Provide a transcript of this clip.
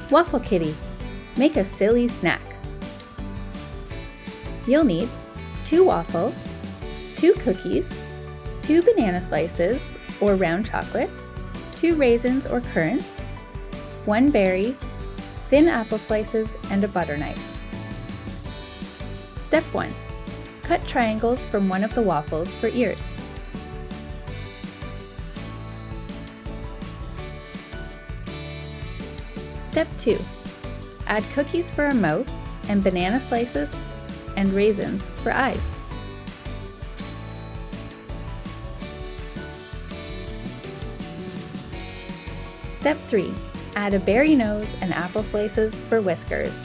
Waffle Kitty, make a silly snack. You'll need 2 waffles, 2 cookies, 2 banana slices or round chocolate, 2 raisins or currants, 1 berry, thin apple slices, and a butter knife. Step 1. Cut triangles from one of the waffles for ears. Step 2. Add cookies for a mouth and banana slices and raisins for eyes. Step 3. Add a berry nose and apple slices for whiskers.